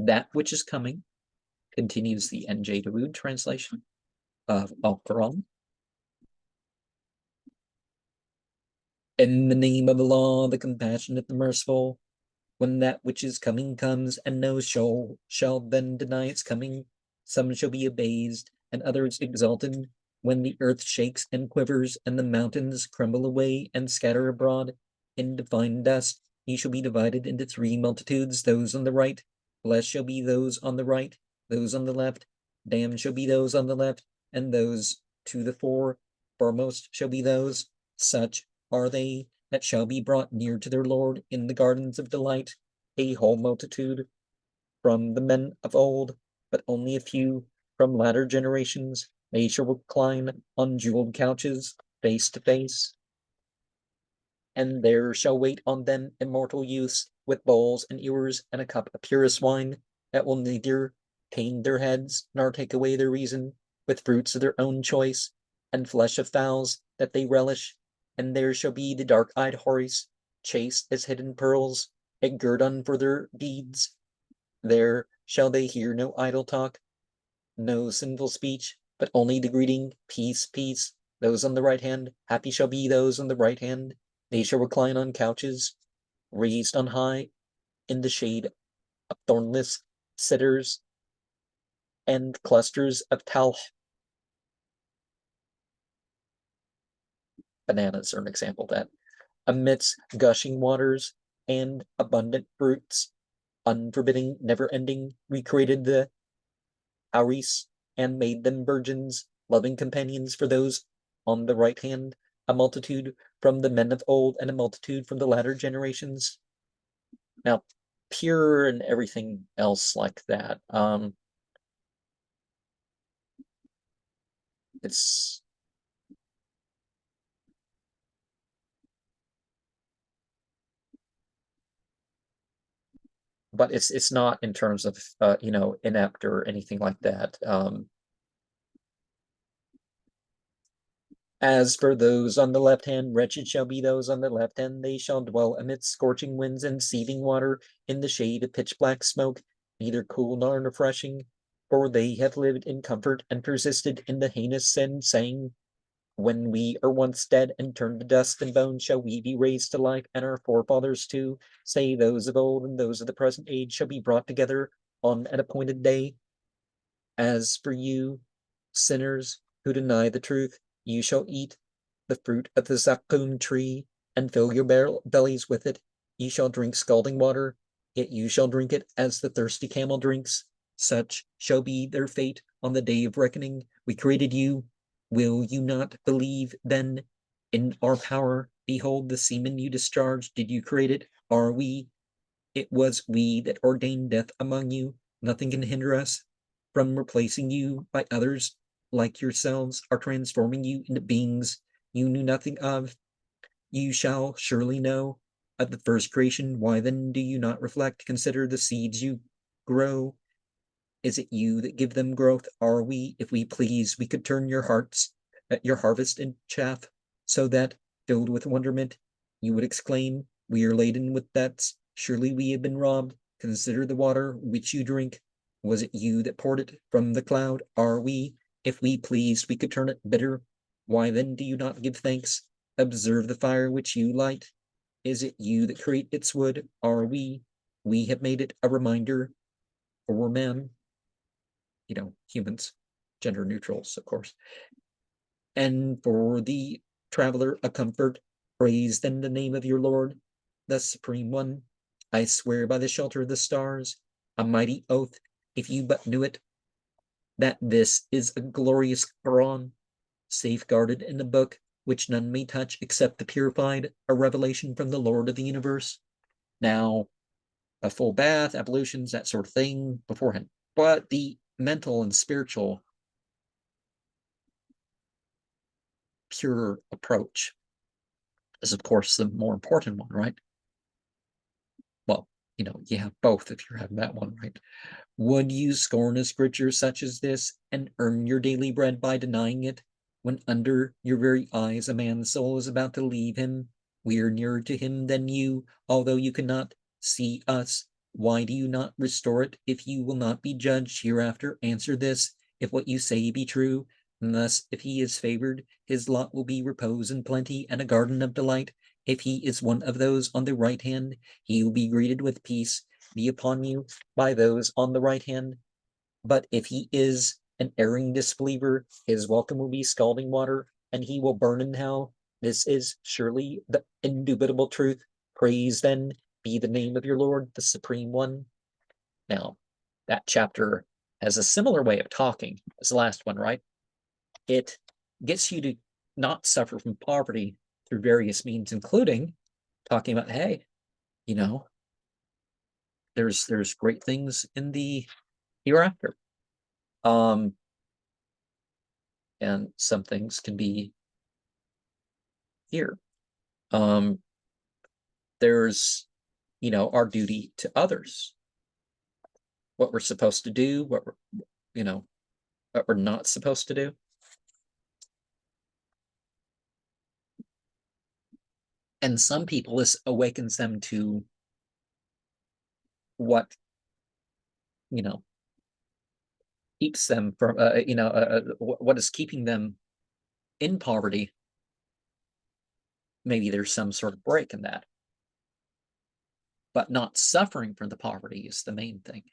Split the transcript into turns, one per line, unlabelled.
that which is coming, continues the N.J. Dawood translation of Al-Quran. In the name of Allah, the compassionate, the merciful, when that which is coming comes, and no soul shall then deny its coming, some shall be abased, and others exalted. When the earth shakes and quivers, and the mountains crumble away and scatter abroad into fine dust, ye shall be divided into three multitudes, those on the right. Blessed shall be those on the right, those on the left. Damned shall be those on the left, and those to the foremost shall be those. Such are they that shall be brought near to their Lord in the gardens of delight, a whole multitude from the men of old, but only a few from latter generations. They shall recline on jeweled couches, face to face, and there shall wait on them immortal youths with bowls and ewers and a cup of purest wine that will neither pain their heads nor take away their reason, with fruits of their own choice and flesh of fowls that they relish. And there shall be the dark-eyed houris, chaste as hidden pearls, a guerdon for their deeds. There shall they hear no idle talk, no sinful speech, but only the greeting, peace, peace. Those on the right hand, happy shall be those on the right hand. They shall recline on couches, raised on high, in the shade of thornless cedars and clusters of talh. Bananas are an example of that. Amidst gushing waters and abundant fruits, unforbidding, never-ending, we created the houris and made them virgins, loving companions for those on the right hand, a multitude from the men of old and a multitude from the latter generations. Now, pure and everything else like that. It's but it's not in terms of inept or anything like that. As for those on the left hand, wretched shall be those on the left hand. They shall dwell amidst scorching winds and seething water, in the shade of pitch black smoke, neither cool nor refreshing. For they have lived in comfort and persisted in the heinous sin, saying, when we are once dead and turned to dust and bones, shall we be raised to life, and our forefathers too? Say those of old and those of the present age shall be brought together on an appointed day. As for you, sinners who deny the truth, you shall eat the fruit of the zaqqum tree and fill your bellies with it. You shall drink scalding water, yet you shall drink it as the thirsty camel drinks. Such shall be their fate on the day of reckoning. We created you. Will you not believe then in our power? Behold, the semen you discharged. Did you create it? Are we? It was we that ordained death among you. Nothing can hinder us from replacing you by others like yourselves, are transforming you into beings you knew nothing of. You shall surely know of the first creation. Why then do you not reflect? Consider the seeds you grow. Is it you that give them growth? Are we? If we please, we could turn your hearts, your harvest into chaff, so that, filled with wonderment, you would exclaim, we are laden with debts. Surely we have been robbed. Consider the water which you drink. Was it you that poured it from the cloud? Are we? If we pleased, we could turn it bitter. Why then do you not give thanks? Observe the fire which you light. Is it you that create its wood? Are we? We have made it a reminder for men, humans, gender neutrals, of course. And for the traveler, a comfort. Praise then the name of your Lord, the Supreme One. I swear by the shelter of the stars, a mighty oath, if you but knew it, that this is a glorious Koran, safeguarded in a book which none may touch except the purified, a revelation from the Lord of the universe. Now, a full bath, ablutions, that sort of thing beforehand. But the mental and spiritual pure approach is, of course, the more important one, right? Well, you have both if you're having that one, right? Would you scorn a scripture such as this and earn your daily bread by denying it, when under your very eyes a man's soul is about to leave him? We are nearer to him than you, although you cannot see us. Why do you not restore it if you will not be judged hereafter? Answer this, if what you say be true. And thus, if he is favored, his lot will be repose and plenty and a garden of delight. If he is one of those on the right hand, he will be greeted with peace be upon you by those on the right hand. But if he is an erring disbeliever, his welcome will be scalding water, and he will burn in hell. This is surely the indubitable truth. Praise then be the name of your Lord, the Supreme One. Now, that chapter has a similar way of talking as the last one, right? It gets you to not suffer from poverty through various means, including talking about, hey, you know, there's great things in the hereafter. And some things can be here. There's, our duty to others, what we're supposed to do, what we're not supposed to do. And some people, this awakens them to what, keeps them from, what is keeping them in poverty. Maybe there's some sort of break in that. But not suffering from the poverty is the main thing.